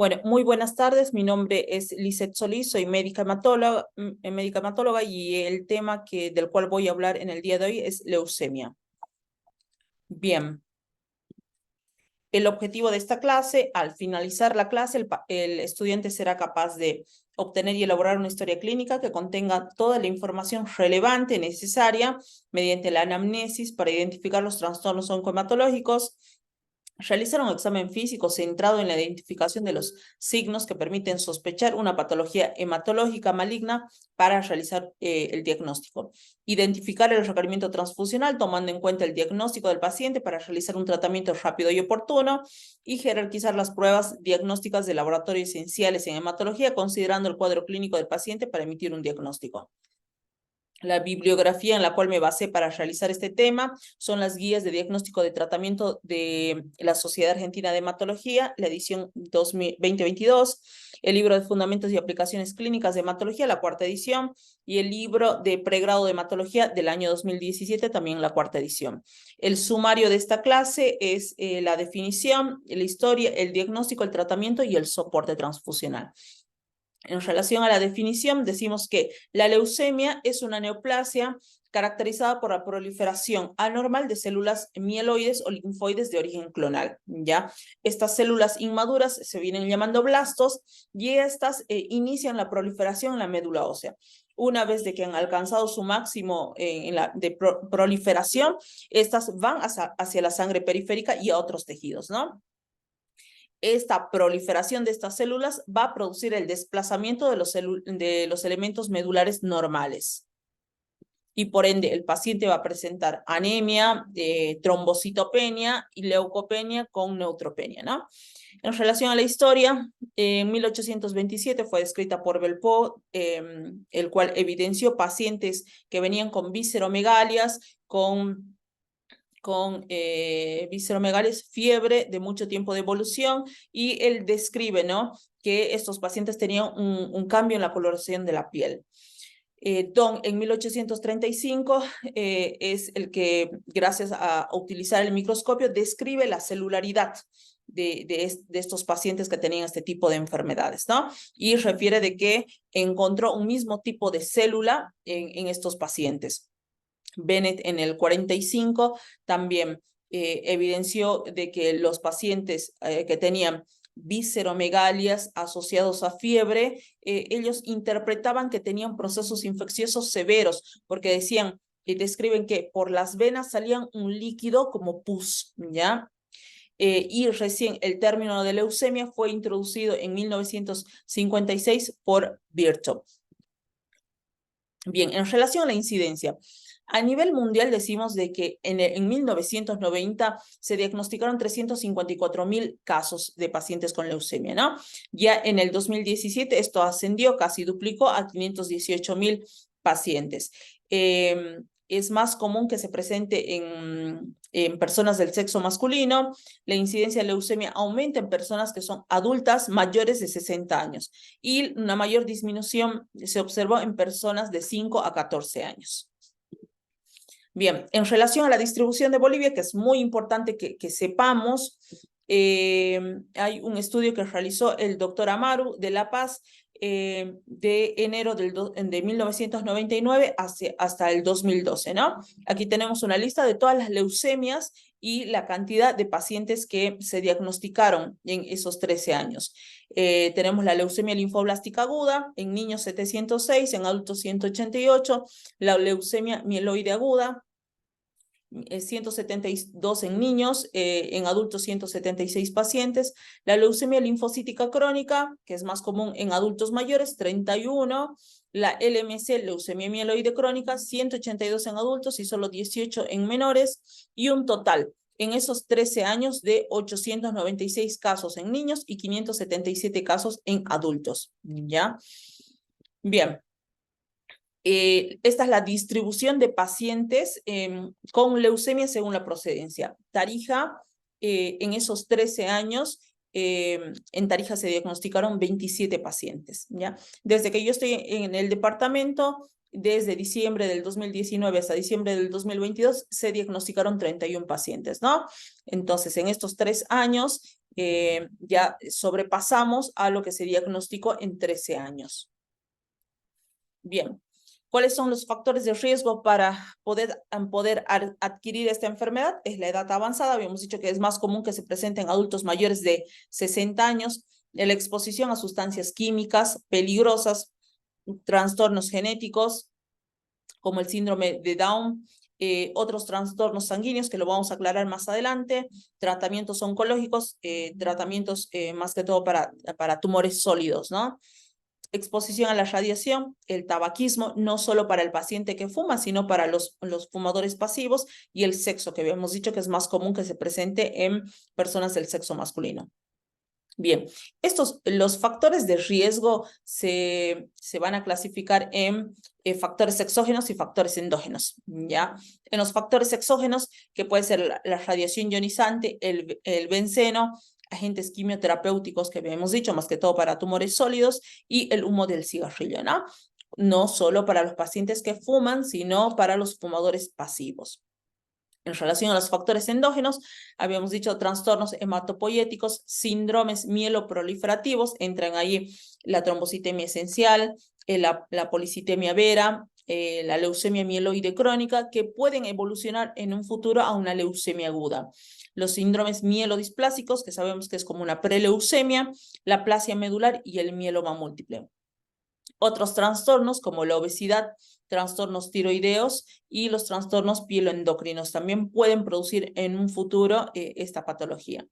Bueno, muy buenas tardes. Mi nombre es Lizeth Solís, soy médica hematóloga y el tema del cual voy a hablar en el día de hoy es leucemia. Bien, el objetivo de esta clase, al finalizar la clase, el estudiante será capaz de obtener y elaborar una historia clínica que contenga toda la información relevante necesaria mediante la anamnesis para identificar los trastornos oncohematológicos, realizar un examen físico centrado en la identificación de los signos que permiten sospechar una patología hematológica maligna para realizar el diagnóstico. Identificar el requerimiento transfusional tomando en cuenta el diagnóstico del paciente para realizar un tratamiento rápido y oportuno y jerarquizar las pruebas diagnósticas de laboratorio esenciales en hematología considerando el cuadro clínico del paciente para emitir un diagnóstico. La bibliografía en la cual me basé para realizar este tema son las guías de diagnóstico de tratamiento de la Sociedad Argentina de Hematología, la edición 2022, el libro de Fundamentos y Aplicaciones Clínicas de Hematología, la cuarta edición, y el libro de pregrado de hematología del año 2017, también la cuarta edición. El sumario de esta clase es la definición, la historia, el diagnóstico, el tratamiento y el soporte transfusional. En relación a la definición, decimos que la leucemia es una neoplasia caracterizada por la proliferación anormal de células mieloides o linfoides de origen clonal, ¿ya? Estas células inmaduras se vienen llamando blastos y estas inician la proliferación en la médula ósea. Una vez de que han alcanzado su máximo de proliferación, estas van hacia la sangre periférica y a otros tejidos, ¿no? Esta proliferación de estas células va a producir el desplazamiento de los elementos medulares normales. Y por ende, el paciente va a presentar anemia, trombocitopenia y leucopenia con neutropenia, ¿no? En relación a la historia, en 1827 fue descrita por Belpo, el cual evidenció pacientes que venían con visceromegalias, con visceromegalias, fiebre de mucho tiempo de evolución, y él describe, ¿no?, que estos pacientes tenían un cambio en la coloración de la piel. Don, en 1835, es el que, gracias a utilizar el microscopio, describe la celularidad de estos pacientes que tenían este tipo de enfermedades, ¿no? Y refiere de que encontró un mismo tipo de célula en estos pacientes. Bennett en el 45 también evidenció de que los pacientes que tenían visceromegalias asociados a fiebre, ellos interpretaban que tenían procesos infecciosos severos, porque decían, y describen que por las venas salían un líquido como pus, ¿ya? Y recién el término de leucemia fue introducido en 1956 por Virchow. Bien, en relación a la incidencia, a nivel mundial decimos de que en 1990 se diagnosticaron 354.000 casos de pacientes con leucemia, ¿no? Ya en el 2017 esto ascendió, casi duplicó a 518.000 pacientes. Es más común que se presente en personas del sexo masculino. La incidencia de leucemia aumenta en personas que son adultas mayores de 60 años y una mayor disminución se observó en personas de 5 a 14 años. Bien, en relación a la distribución de Bolivia, que es muy importante que sepamos, hay un estudio que realizó el doctor Amaru de La Paz de enero de 1999 hasta el 2012, ¿no? Aquí tenemos una lista de todas las leucemias y la cantidad de pacientes que se diagnosticaron en esos 13 años. Tenemos la leucemia linfoblástica aguda, en niños 706, en adultos 188, la leucemia mieloide aguda, 172 en niños, en adultos 176 pacientes, la leucemia linfocítica crónica, que es más común en adultos mayores, 31, la LMC, leucemia mieloide crónica, 182 en adultos y solo 18 en menores, y un total en esos 13 años de 896 casos en niños y 577 casos en adultos, ¿ya? Bien. Esta es la distribución de pacientes con leucemia según la procedencia. Tarija, en esos 13 años, en Tarija se diagnosticaron 27 pacientes, ¿ya? Desde que yo estoy en el departamento, desde diciembre del 2019 hasta diciembre del 2022, se diagnosticaron 31 pacientes, ¿no? Entonces, en estos 3 años, ya sobrepasamos a lo que se diagnosticó en 13 años. Bien, ¿cuáles son los factores de riesgo para poder adquirir esta enfermedad? Es la edad avanzada, habíamos dicho que es más común que se presente en adultos mayores de 60 años, la exposición a sustancias químicas peligrosas, trastornos genéticos, como el síndrome de Down, otros trastornos sanguíneos que lo vamos a aclarar más adelante, tratamientos oncológicos, tratamientos más que todo para tumores sólidos, ¿no? Exposición a la radiación, el tabaquismo, no solo para el paciente que fuma, sino para los fumadores pasivos, y el sexo, que habíamos dicho que es más común que se presente en personas del sexo masculino. Bien, los factores de riesgo se van a clasificar en factores exógenos y factores endógenos, ¿ya? En los factores exógenos, que puede ser la radiación ionizante, el benceno, agentes quimioterapéuticos que habíamos dicho, más que todo para tumores sólidos, y el humo del cigarrillo, ¿no? No solo para los pacientes que fuman, sino para los fumadores pasivos. En relación a los factores endógenos, habíamos dicho trastornos hematopoyéticos, síndromes mieloproliferativos, entran ahí la trombocitemia esencial, la policitemia vera, la leucemia mieloide crónica, que pueden evolucionar en un futuro a una leucemia aguda. Los síndromes mielodisplásicos, que sabemos que es como una preleucemia, la aplasia medular y el mieloma múltiple. Otros trastornos como la obesidad, trastornos tiroideos y los trastornos pieloendocrinos también pueden producir en un futuro esta patología.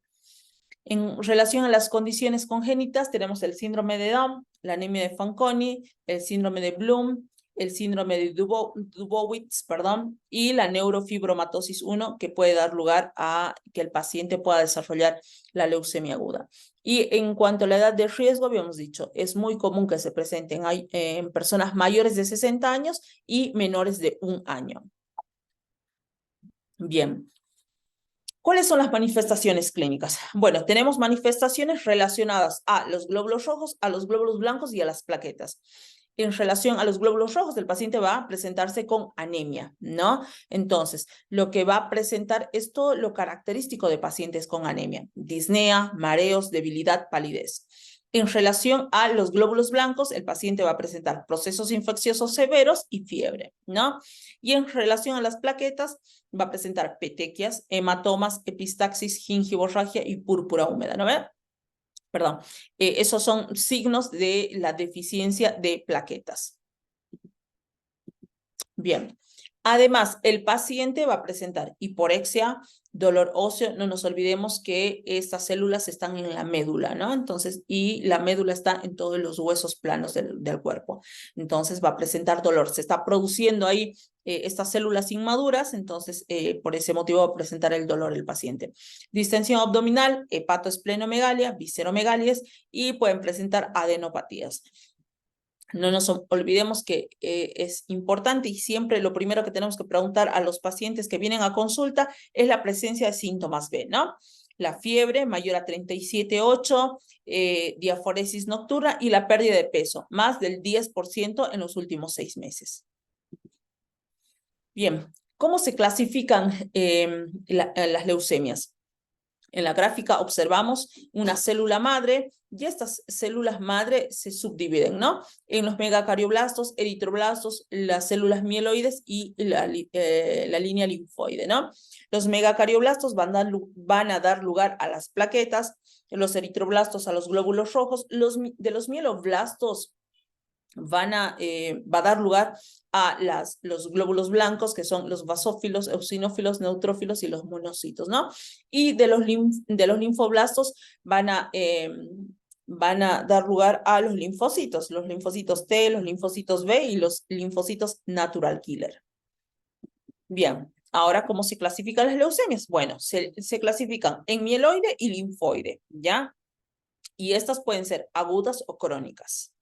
En relación a las condiciones congénitas, tenemos el síndrome de Down, la anemia de Fanconi, el síndrome de Bloom, el síndrome de Dubowitz, y la neurofibromatosis 1, que puede dar lugar a que el paciente pueda desarrollar la leucemia aguda. Y en cuanto a la edad de riesgo, habíamos dicho, es muy común que se presenten en personas mayores de 60 años y menores de 1 año. Bien. ¿Cuáles son las manifestaciones clínicas? Bueno, tenemos manifestaciones relacionadas a los glóbulos rojos, a los glóbulos blancos y a las plaquetas. En relación a los glóbulos rojos, el paciente va a presentarse con anemia, ¿no? Entonces, lo que va a presentar es todo lo característico de pacientes con anemia: disnea, mareos, debilidad, palidez. En relación a los glóbulos blancos, el paciente va a presentar procesos infecciosos severos y fiebre, ¿no? Y en relación a las plaquetas, va a presentar petequias, hematomas, epistaxis, gingivorragia y púrpura húmeda, ¿no ve? Perdón, esos son signos de la deficiencia de plaquetas. Bien. Además, el paciente va a presentar hiporexia, dolor óseo. No nos olvidemos que estas células están en la médula, ¿no? Entonces, y la médula está en todos los huesos planos del cuerpo. Entonces, va a presentar dolor. Se está produciendo ahí estas células inmaduras, entonces, por ese motivo va a presentar el dolor el paciente. Distensión abdominal, hepatoesplenomegalia, visceromegalias, y pueden presentar adenopatías. No nos olvidemos que es importante, y siempre lo primero que tenemos que preguntar a los pacientes que vienen a consulta es la presencia de síntomas B, ¿no? La fiebre mayor a 37,8, diaforesis nocturna y la pérdida de peso, más del 10% en los últimos 6 meses. Bien, ¿cómo se clasifican las leucemias? En la gráfica observamos una célula madre, y estas células madre se subdividen, ¿no? En los megacarioblastos, eritroblastos, las células mieloides y la línea linfoide, ¿no? Los megacarioblastos van a dar lugar a las plaquetas, los eritroblastos a los glóbulos rojos, de los mieloblastos va a dar lugar a los glóbulos blancos, que son los basófilos, eosinófilos, neutrófilos y los monocitos, ¿no? Y de los linfoblastos van a dar lugar a los linfocitos T, los linfocitos B y los linfocitos natural killer. Bien, ahora, ¿cómo se clasifican las leucemias? Bueno, se clasifican en mieloide y linfoide, ¿ya? Y estas pueden ser agudas o crónicas.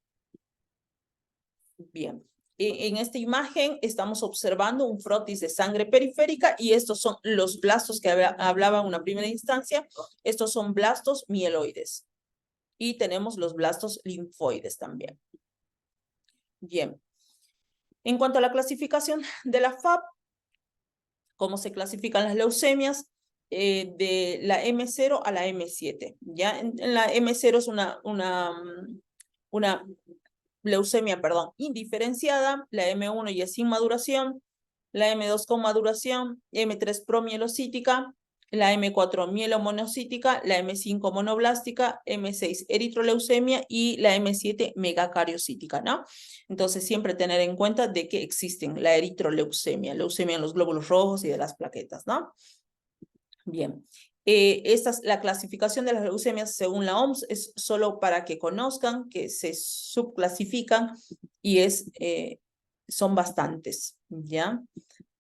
Bien, en esta imagen estamos observando un frotis de sangre periférica, y estos son los blastos que hablaba en una primera instancia. Estos son blastos mieloides. Y tenemos los blastos linfoides también. Bien. En cuanto a la clasificación de la FAP, ¿cómo se clasifican las leucemias? de la M0 a la M7, ¿ya? En la M0 es una leucemia, perdón, indiferenciada, la M1 ya sin maduración, la M2 con maduración, M3 promielocítica, la M4 mielomonocítica, la M5 monoblástica, M6 eritroleucemia y la M7 megacariocítica, ¿no? Entonces siempre tener en cuenta de que existen la eritroleucemia, leucemia en los glóbulos rojos y de las plaquetas, ¿no? Bien, esta es la clasificación de las leucemias según la OMS, es solo para que conozcan que se subclasifican y son bastantes, ¿ya?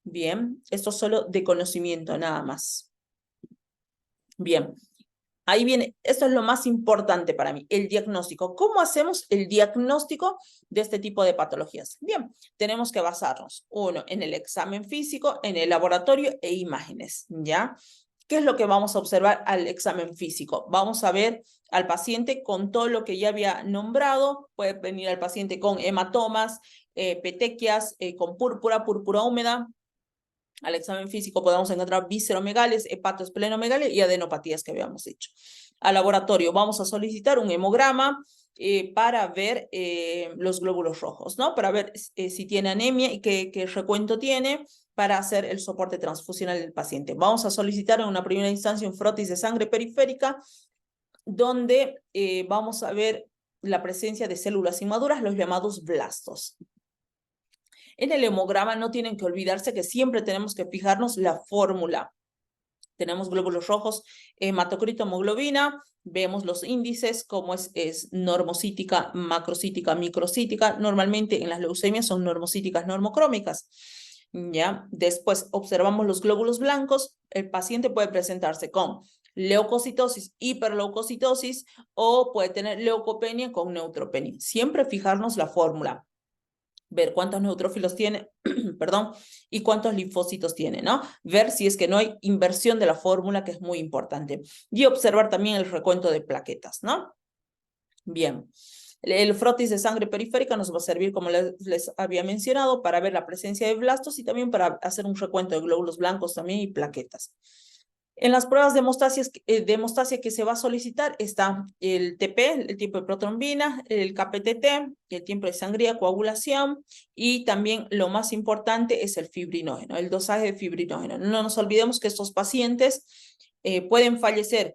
Bien, esto solo de conocimiento nada más. Bien, ahí viene, esto es lo más importante para mí, el diagnóstico. ¿Cómo hacemos el diagnóstico de este tipo de patologías? Bien, tenemos que basarnos, uno, en el examen físico, en el laboratorio e imágenes, ¿ya? ¿Qué es lo que vamos a observar al examen físico? Vamos a ver al paciente con todo lo que ya había nombrado. Puede venir al paciente con hematomas, petequias, con púrpura húmeda. Al examen físico podemos encontrar visceromegalias, hepatoesplenomegalia y adenopatías que habíamos dicho. Al laboratorio vamos a solicitar un hemograma para ver los glóbulos rojos, ¿no? Para ver si tiene anemia y qué recuento tiene para hacer el soporte transfusional del paciente. Vamos a solicitar en una primera instancia un frotis de sangre periférica, donde vamos a ver la presencia de células inmaduras, los llamados blastos. En el hemograma no tienen que olvidarse que siempre tenemos que fijarnos la fórmula. Tenemos glóbulos rojos, hematocrito, hemoglobina, vemos los índices, como es normocítica, macrocítica, microcítica. Normalmente en las leucemias son normocíticas, normocrómicas. ¿Ya? Después observamos los glóbulos blancos. El paciente puede presentarse con leucocitosis, hiperleucocitosis o puede tener leucopenia con neutropenia. Siempre fijarnos la fórmula, ver cuántos neutrófilos tiene, perdón, y cuántos linfocitos tiene, ¿no? Ver si es que no hay inversión de la fórmula, que es muy importante. Y observar también el recuento de plaquetas, ¿no? Bien. El frotis de sangre periférica nos va a servir, como les había mencionado, para ver la presencia de blastos y también para hacer un recuento de glóbulos blancos también y plaquetas. En las pruebas de hemostasia que se va a solicitar está el TP, el tiempo de protrombina, el KPTT, el tiempo de sangría, coagulación, y también lo más importante es el fibrinógeno, el dosaje de fibrinógeno. No nos olvidemos que estos pacientes pueden fallecer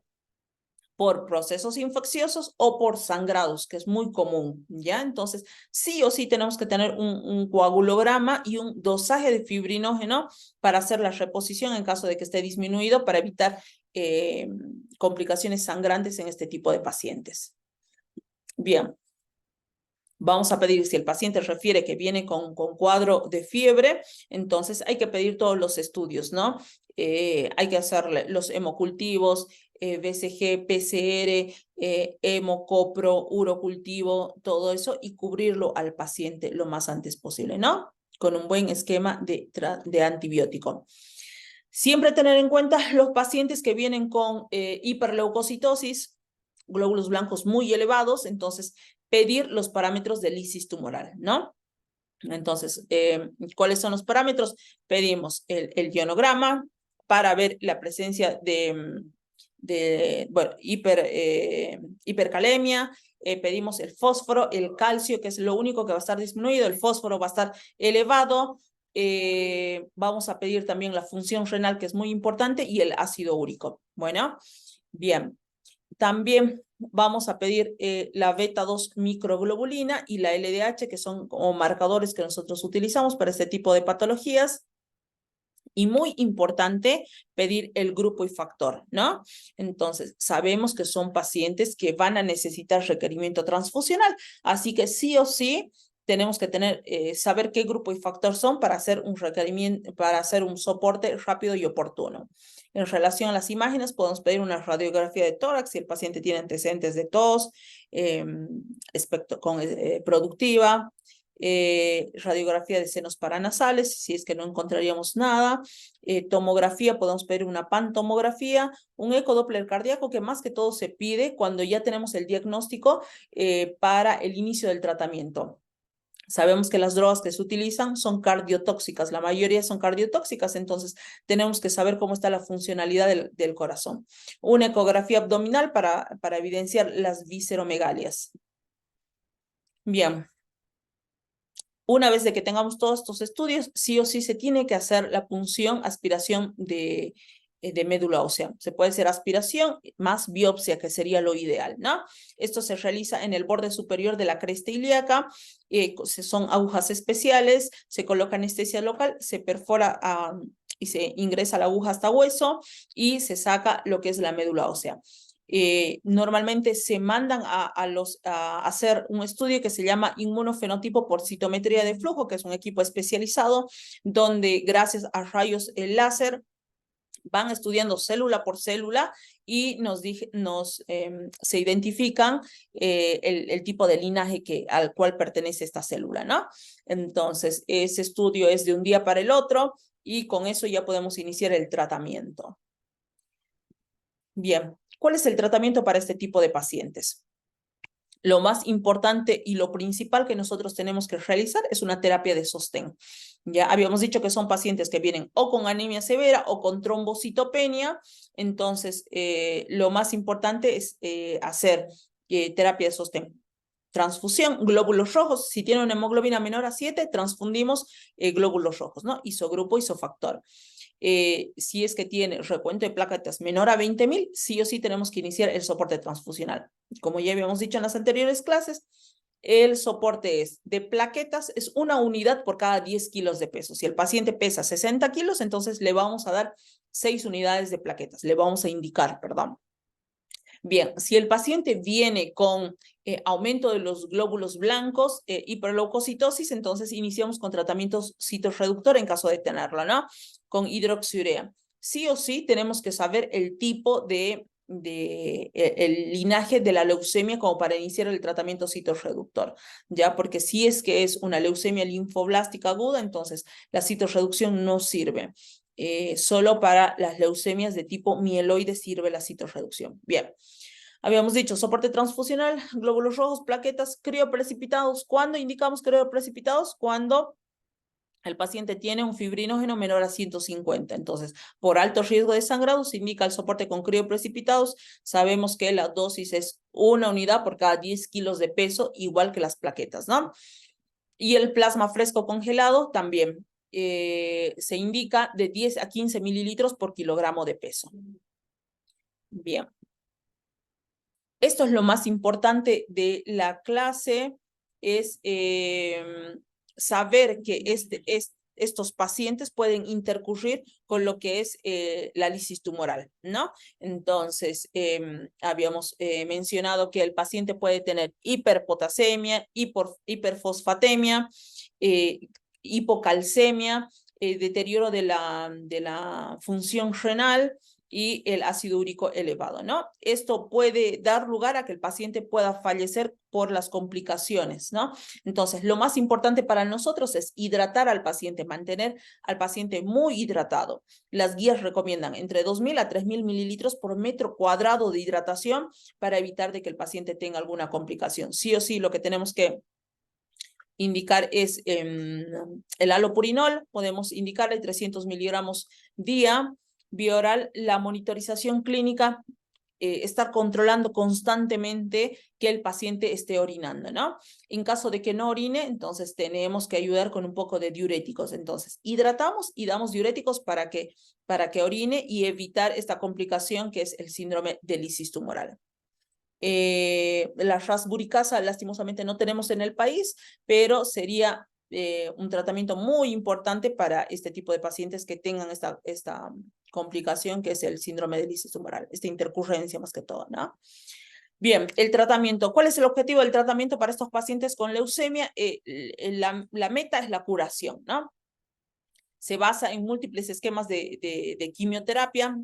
por procesos infecciosos o por sangrados, que es muy común, ¿ya? Entonces, sí o sí tenemos que tener un coagulograma y un dosaje de fibrinógeno para hacer la reposición en caso de que esté disminuido, para evitar complicaciones sangrantes en este tipo de pacientes. Bien. Vamos a pedir, si el paciente refiere que viene con cuadro de fiebre, entonces hay que pedir todos los estudios, ¿no? Hay que hacerle los hemocultivos, BCG, PCR, hemocopro, urocultivo, todo eso, y cubrirlo al paciente lo más antes posible, ¿no? Con un buen esquema de antibiótico. Siempre tener en cuenta los pacientes que vienen con hiperleucocitosis, glóbulos blancos muy elevados, entonces pedir los parámetros de lisis tumoral, ¿no? Entonces, ¿cuáles son los parámetros? Pedimos el ionograma para ver la presencia bueno, hipercalemia, pedimos el fósforo, el calcio, que es lo único que va a estar disminuido, el fósforo va a estar elevado, vamos a pedir también la función renal, que es muy importante, y el ácido úrico. Bueno, bien. También vamos a pedir la beta-2 microglobulina y la LDH, que son como marcadores que nosotros utilizamos para este tipo de patologías. Y muy importante, pedir el grupo y factor, ¿no? Entonces, sabemos que son pacientes que van a necesitar requerimiento transfusional, así que sí o sí tenemos que saber qué grupo y factor son para hacer un requerimiento, para hacer un soporte rápido y oportuno. En relación a las imágenes, podemos pedir una radiografía de tórax si el paciente tiene antecedentes de tos, productiva, radiografía de senos paranasales, si es que no encontraríamos nada, tomografía, podemos pedir una pantomografía, un ecodoppler cardíaco, que más que todo se pide cuando ya tenemos el diagnóstico para el inicio del tratamiento. Sabemos que las drogas que se utilizan son cardiotóxicas, la mayoría son cardiotóxicas, entonces tenemos que saber cómo está la funcionalidad del corazón. Una ecografía abdominal para evidenciar las visceromegalias. Bien. Una vez de que tengamos todos estos estudios, sí o sí se tiene que hacer la punción, aspiración de médula ósea. Se puede hacer aspiración más biopsia, que sería lo ideal, ¿no? Esto se realiza en el borde superior de la cresta ilíaca, son agujas especiales, se coloca anestesia local, se perfora y se ingresa la aguja hasta hueso y se saca lo que es la médula ósea. Normalmente se mandan a hacer un estudio que se llama inmunofenotipo por citometría de flujo, que es un equipo especializado, donde gracias a rayos láser van estudiando célula por célula y se identifican el tipo de linaje al cual pertenece esta célula, ¿no? Entonces, ese estudio es de un día para el otro y con eso ya podemos iniciar el tratamiento. Bien, ¿cuál es el tratamiento para este tipo de pacientes? Lo más importante y lo principal que nosotros tenemos que realizar es una terapia de sostén. Ya habíamos dicho que son pacientes que vienen o con anemia severa o con trombocitopenia, entonces lo más importante es hacer terapia de sostén. Transfusión, glóbulos rojos, si tiene una hemoglobina menor a 7, transfundimos glóbulos rojos, ¿no? Isogrupo, isofactor. Si es que tiene recuento de plaquetas menor a 20.000, sí o sí tenemos que iniciar el soporte transfusional. Como ya habíamos dicho en las anteriores clases, el soporte es de plaquetas, es una unidad por cada 10 kilos de peso. Si el paciente pesa 60 kilos, entonces le vamos a dar 6 unidades de plaquetas, le vamos a indicar, perdón. Bien, si el paciente viene con aumento de los glóbulos blancos, hiperleucocitosis, entonces iniciamos con tratamiento citorreductor en caso de tenerlo, ¿no? Con hidroxiurea. Sí o sí tenemos que saber el tipo el linaje de la leucemia como para iniciar el tratamiento citorreductor, ¿ya? Porque si es que es una leucemia linfoblástica aguda, entonces la citorreducción no sirve. Solo para las leucemias de tipo mieloide sirve la citorreducción. Bien, habíamos dicho soporte transfusional, glóbulos rojos, plaquetas, crioprecipitados. ¿Cuándo indicamos crioprecipitados? Cuando el paciente tiene un fibrinógeno menor a 150. Entonces, por alto riesgo de sangrado, se indica el soporte con crioprecipitados. Sabemos que la dosis es una unidad por cada 10 kilos de peso, igual que las plaquetas, ¿no? Y el plasma fresco congelado también se indica de 10 a 15 mililitros por kilogramo de peso. Bien. Esto es lo más importante de la clase, es saber que estos pacientes pueden intercurrir con lo que es la lisis tumoral, ¿no? Entonces, habíamos mencionado que el paciente puede tener hiperpotasemia, hiperfosfatemia, hipocalcemia, deterioro de la función renal, y el ácido úrico elevado, ¿no? Esto puede dar lugar a que el paciente pueda fallecer por las complicaciones, ¿no? Entonces, lo más importante para nosotros es hidratar al paciente, mantener al paciente muy hidratado. Las guías recomiendan entre 2.000 a 3.000 mililitros por metro cuadrado de hidratación para evitar de que el paciente tenga alguna complicación. Sí o sí, lo que tenemos que indicar es el halopurinol, podemos indicarle 300 miligramos día, vía oral, la monitorización clínica, estar controlando constantemente que el paciente esté orinando, ¿no? En caso de que no orine, entonces tenemos que ayudar con un poco de diuréticos. Entonces, hidratamos y damos diuréticos para que orine y evitar esta complicación que es el síndrome de lisis tumoral. La rasburicasa lastimosamente no tenemos en el país, pero sería un tratamiento muy importante para este tipo de pacientes que tengan esta complicación que es el síndrome de lisis tumoral, esta intercurrencia más que todo, ¿no? Bien, el tratamiento. ¿Cuál es el objetivo del tratamiento para estos pacientes con leucemia? La meta es la curación, ¿no? Se basa en múltiples esquemas de quimioterapia,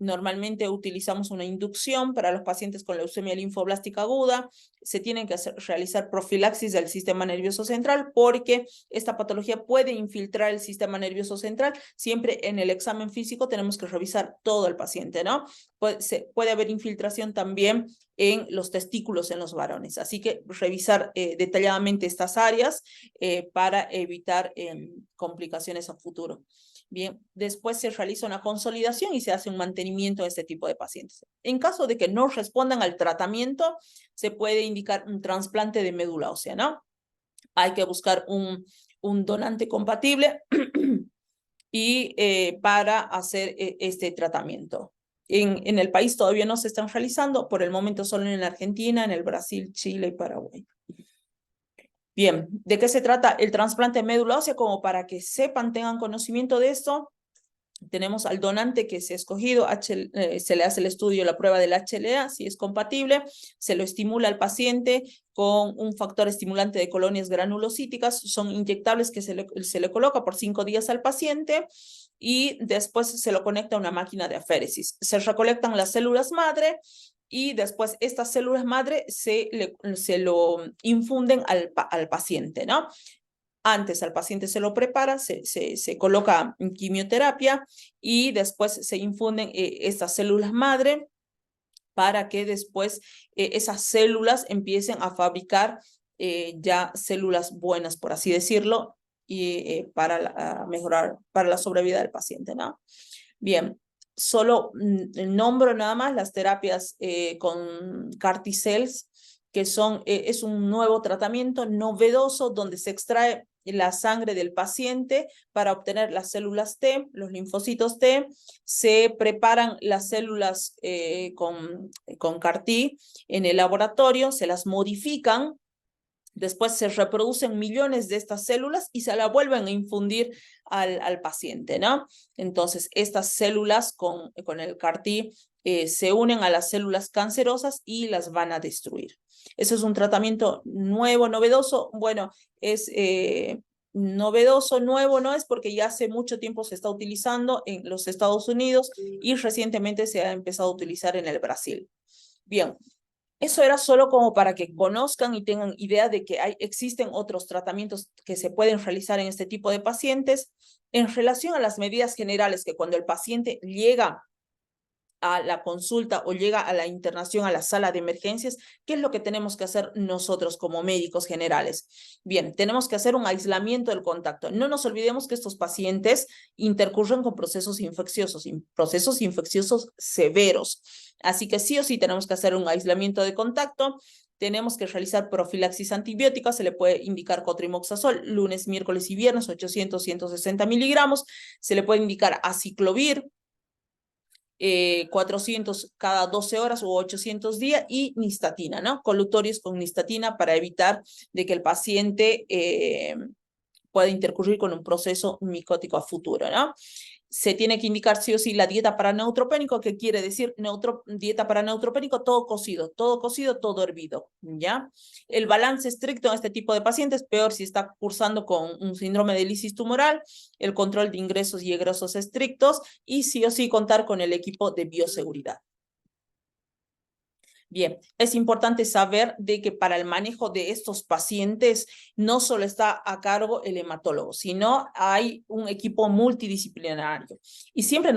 Normalmente utilizamos una inducción para los pacientes con leucemia linfoblástica aguda. Se tienen que realizar profilaxis del sistema nervioso central porque esta patología puede infiltrar el sistema nervioso central. Siempre en el examen físico tenemos que revisar todo el paciente, ¿no? Puede haber infiltración también en los testículos en los varones. Así que revisar detalladamente estas áreas para evitar complicaciones a futuro. Bien, después se realiza una consolidación y se hace un mantenimiento de este tipo de pacientes. En caso de que no respondan al tratamiento, se puede indicar un trasplante de médula ósea, ¿no? Hay que buscar un donante compatible y para hacer este tratamiento. En el país todavía no se están realizando, por el momento solo en Argentina, en el Brasil, Chile y Paraguay. Bien, ¿de qué se trata el trasplante de médula ósea? Como para que sepan, tengan conocimiento de esto, tenemos al donante que se ha escogido, se le hace el estudio, la prueba del HLA, si es compatible, se lo estimula al paciente con un factor estimulante de colonias granulocíticas, son inyectables que se le coloca por 5 días al paciente y después se lo conecta a una máquina de aféresis. Se recolectan las células madre y después estas células madre se lo infunden al paciente, ¿no? Antes al paciente se lo prepara, se coloca quimioterapia y después se infunden estas células madre para que después esas células empiecen a fabricar ya células buenas, por así decirlo, y para mejorar, para la sobrevida del paciente, ¿no? Bien, solo nombro nada más las terapias con CAR T-cells, que es un nuevo tratamiento novedoso donde se extrae la sangre del paciente para obtener las células T, los linfocitos T, se preparan las células con CAR T en el laboratorio, se las modifican, después se reproducen millones de estas células y se la vuelven a infundir al paciente, ¿no? Entonces, estas células con el CAR T se unen a las células cancerosas y las van a destruir. Eso es un tratamiento nuevo, novedoso. Bueno, es novedoso, nuevo no es porque ya hace mucho tiempo se está utilizando en los Estados Unidos y recientemente se ha empezado a utilizar en el Brasil. Bien. Eso era solo como para que conozcan y tengan idea de que existen otros tratamientos que se pueden realizar en este tipo de pacientes. En relación a las medidas generales, que cuando el paciente llega a la consulta o llega a la internación a la sala de emergencias, ¿qué es lo que tenemos que hacer nosotros como médicos generales? Bien, tenemos que hacer un aislamiento del contacto. No nos olvidemos que estos pacientes intercurren con procesos infecciosos severos. Así que sí o sí tenemos que hacer un aislamiento de contacto. Tenemos que realizar profilaxis antibiótica, se le puede indicar cotrimoxazol, lunes, miércoles y viernes, 800, 160 miligramos. Se le puede indicar aciclovir, 400 cada 12 horas o 800 días y nistatina, ¿no? Colutorios con nistatina para evitar de que el paciente pueda intercurrir con un proceso micótico a futuro, ¿no? Se tiene que indicar sí o sí la dieta para neutropénico, que quiere decir dieta para neutropénico, todo cocido, todo hervido, ¿ya? El balance estricto en este tipo de pacientes, peor si está cursando con un síndrome de lisis tumoral, el control de ingresos y egresos estrictos y sí o sí contar con el equipo de bioseguridad. Bien, es importante saber de que para el manejo de estos pacientes no solo está a cargo el hematólogo, sino hay un equipo multidisciplinario. Y siempre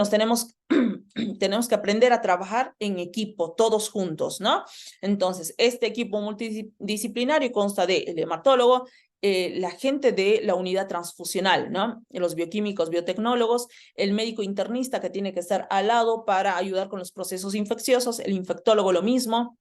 tenemos que aprender a trabajar en equipo, todos juntos, ¿no? Entonces, este equipo multidisciplinario consta del hematólogo, la gente de la unidad transfusional, ¿no? Los bioquímicos, biotecnólogos, el médico internista que tiene que estar al lado para ayudar con los procesos infecciosos, el infectólogo lo mismo,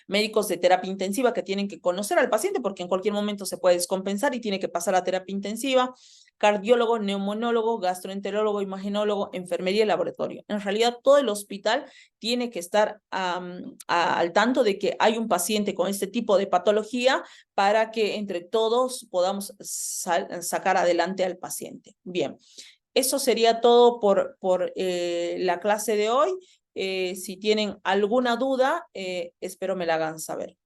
médicos de terapia intensiva que tienen que conocer al paciente porque en cualquier momento se puede descompensar y tiene que pasar a terapia intensiva, cardiólogo, neumonólogo, gastroenterólogo, imagenólogo, enfermería y laboratorio. En realidad, todo el hospital tiene que estar al tanto de que hay un paciente con este tipo de patología para que entre todos podamos sacar adelante al paciente. Bien, eso sería todo por la clase de hoy. Si tienen alguna duda, espero me la hagan saber.